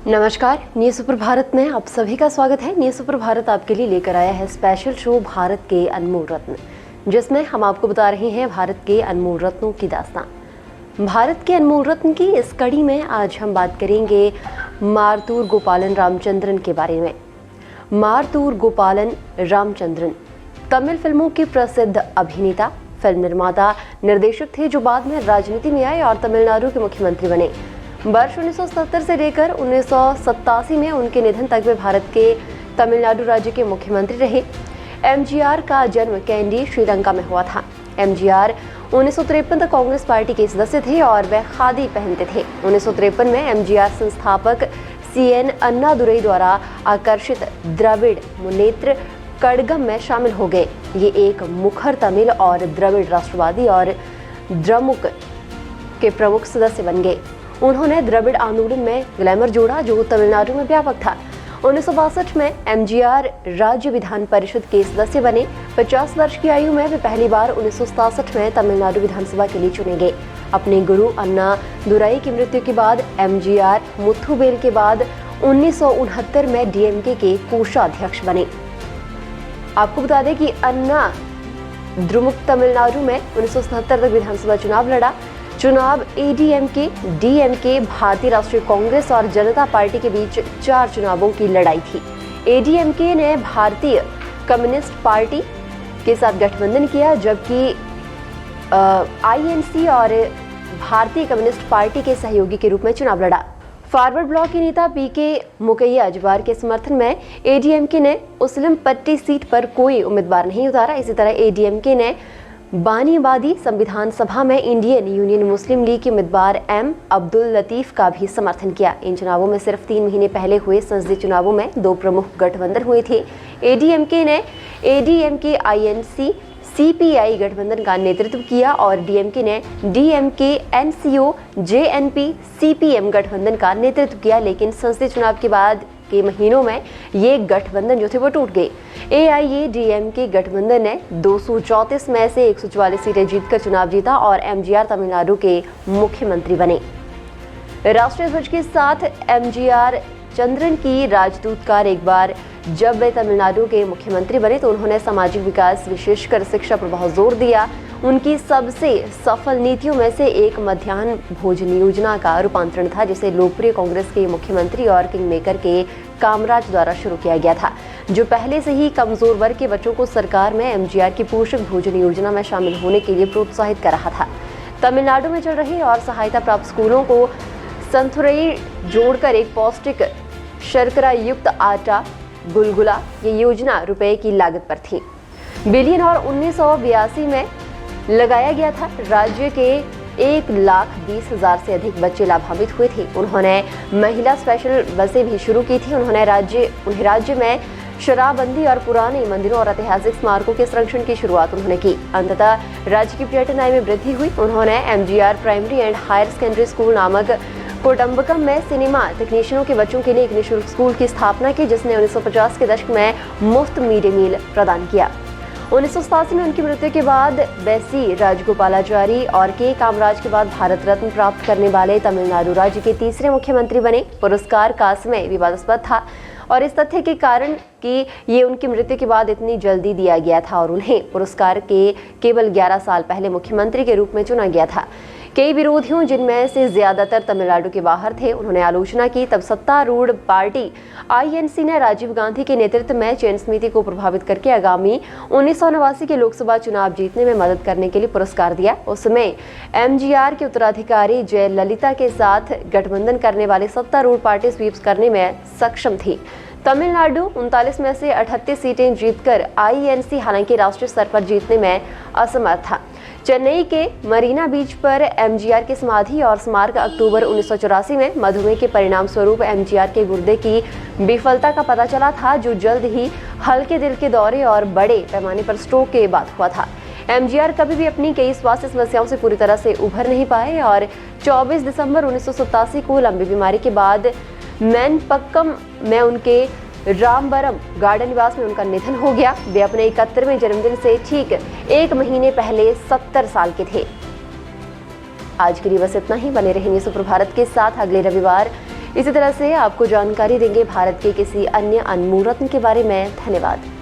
नमस्कार, news super Bharat में आप सभी का स्वागत है। न्यूज़ सुपर भारत आपके लिए लेकर आया है स्पेशल शो भारत के अनमोल रत्न, जिसमें हम आपको बता रहे हैं भारत के अनमोल रत्नों की दास्तान। भारत के अनमोल रत्न की इस कड़ी में आज हम बात करेंगे मारतूर गोपालन रामचंद्रन के बारे में। मारतूर गोपालन रामचंद्रन तमिल फिल्मों के प्रसिद्ध अभिनेता, फिल्म निर्माता, निर्देशक थे, जो बाद में राजनीति में आए और तमिलनाडु के मुख्यमंत्री बने। वर्ष 1970 से लेकर 1987 में उनके निधन तक वे भारत के तमिलनाडु राज्य के मुख्यमंत्री रहे। एमजीआर का जन्म कैंडी, श्रीलंका में हुआ था। एमजीआर 1953 तक कांग्रेस पार्टी के सदस्य थे और वे खादी पहनते थे। 1953 में एमजीआर संस्थापक सीएन अन्नादुरई द्वारा आकर्षित द्रविड़ मुनेत्र कड़गम में शामिल हो गए। ये एक मुखर तमिल और द्रविड़ राष्ट्रवादी और द्रमुक के प्रमुख सदस्य बन गए। उन्होंने द्रविड़ आंदोलन में ग्लैमर जोड़ा, जो तमिलनाडु में व्यापक था। 1962 में एमजीआर राज्य विधान परिषद के सदस्य बने। 50 वर्ष की आयु में वे पहली बार 1967 में तमिलनाडु विधानसभा के लिए चुने गए। अपने गुरु अन्ना दुराई की मृत्यु के बाद एमजीआर मुथुवेल के बाद 1969 में डीएमके के कोषाध्यक्ष बने। आपको बता दें कि अन्ना द्रमुक तमिलनाडु में 1977 तक विधानसभा चुनाव लड़ा। चुनाव एडीएमके, डीएमके, भारतीय राष्ट्रीय कांग्रेस और जनता पार्टी के बीच 4 चुनावों की लड़ाई थी। एडीएमके ने भारतीय कम्युनिस्ट पार्टी के साथ गठबंधन किया, जबकि आईएनसी और भारतीय कम्युनिस्ट पार्टी के सहयोगी के रूप में चुनाव लड़ा। फॉरवर्ड ब्लॉक के नेता पीके मुकैया अजवार के समर्थन में एडीएमके ने उसिलमपट्टी सीट पर कोई उम्मीदवार नहीं उतारा। इसी तरह एडीएमके ने बानीवादी संविधान सभा में इंडियन यूनियन मुस्लिम लीग के उम्मीदवार एम अब्दुल लतीफ का भी समर्थन किया। इन चुनावों में सिर्फ 3 महीने पहले हुए संसदीय चुनावों में 2 प्रमुख गठबंधन हुए थे। एडीएमके ने एडीएमके आईएनसी सीपीआई गठबंधन का नेतृत्व किया और डीएमके ने डीएमके एनसीओ जेएनपी सीपीएम गठबंधन का नेतृत्व किया। लेकिन संसदीय चुनाव के बाद के महीनों में ये गठबंधन जो थे वो टूट गए। एआईएडीएमके गठबंधन ने 234 में से 144 सीटें जीतकर चुनाव जीता और एमजीआर तमिलनाडु के मुख्यमंत्री बने। राष्ट्रीय ध्वज के साथ एमजीआर चंद्रन की राजदूत कार एक बार जब वे तमिलनाडु के मुख्यमंत्री बने तो उन्होंने सामाजिक विकास, विशेषकर शिक्षा पर बहुत जोर दिया। उनकी सबसे सफल नीतियों में से एक मध्याह्न भोजन योजना का रूपांतरण था, जिसे लोकप्रिय कांग्रेस के मुख्यमंत्री और किंग मेकर के कामराज द्वारा शुरू किया गया था, जो पहले से ही कमजोर वर्ग के बच्चों को सरकार में एमजीआर की पोषक भोजन योजना में शामिल होने के लिए प्रोत्साहित कर रहा था। तमिलनाडु में चल रहे और सहायता प्राप्त स्कूलों को संतुरई जोड़कर एक पौष्टिक शर्करा युक्त आटा गुलगुला, ये योजना रुपए की लागत पर थी। बिलियन और 1982 में लगाया गया था। राज्य के 1,20,000 से अधिक बच्चे लाभान्वित हुए थे। उन्होंने महिला स्पेशल बसें भी शुरू की थी। उन्हें राज्य में शराबबंदी और पुराने मंदिरों और ऐतिहासिक स्मारकों के संरक्षण की शुरुआत उन्होंने की। अंततः राज्य की पर्यटन आय में वृद्धि हुई। उन्होंने MGR primary and higher secondary school नामक कोडम्बकम में सिनेमा टेक्नीशियनों के बच्चों के लिए एक निःशुल्क स्कूल की स्थापना की, जिसने 1950 के दशक में मुफ्त मिड डे मील प्रदान किया। 1987 में उनकी मृत्यु के बाद बेसी राजगोपालाचारी और के कामराज के बाद भारत रत्न प्राप्त करने वाले तमिलनाडु राज्य के तीसरे मुख्यमंत्री बने। पुरस्कार का समय विवादास्पद था और इस तथ्य के कारण कि ये उनकी मृत्यु के बाद इतनी जल्दी दिया गया था और उन्हें पुरस्कार के केवल 11 साल पहले मुख्यमंत्री के रूप में चुना गया था। कई विरोधियों, जिनमें से ज्यादातर तमिलनाडु के बाहर थे, उन्होंने आलोचना की। तब सत्तारूढ़ पार्टी आईएनसी ने राजीव गांधी के नेतृत्व में चयन समिति को प्रभावित करके आगामी 1989 के लोकसभा चुनाव जीतने में मदद करने के लिए पुरस्कार दिया। उस समय एमजीआर के उत्तराधिकारी जयललिता के साथ गठबंधन करने वाली सत्तारूढ़ पार्टी स्वीप करने में सक्षम थी। तमिलनाडु 39 में से 38 सीटें जीतकर आईएनसी हालांकि राष्ट्रीय स्तर पर जीतने में असमर्थ था। चेन्नई के मरीना बीच पर एमजीआर की समाधि और स्मारक अक्टूबर 1984 में मधुमेह के परिणाम स्वरूप एमजीआर के गुर्दे की विफलता का पता चला था, जो जल्द ही हल्के दिल के दौरे और बड़े पैमाने पर स्ट्रोक के बाद हुआ था। एमजीआर कभी भी अपनी कई स्वास्थ्य समस्याओं से पूरी तरह से उभर नहीं पाए और 24 दिसंबर 1987 को लंबी बीमारी के बाद मैनपक्कम में उनके रामबरम गार्डन निवास में उनका निधन हो गया। वे अपने 71वें जन्मदिन से ठीक 1 महीने पहले 70 साल के थे। आज के लिए बस इतना ही। बने रहेंगे सुपर भारत के साथ। अगले रविवार इसी तरह से आपको जानकारी देंगे भारत के किसी अन्य अनमोल रत्न के बारे में। धन्यवाद।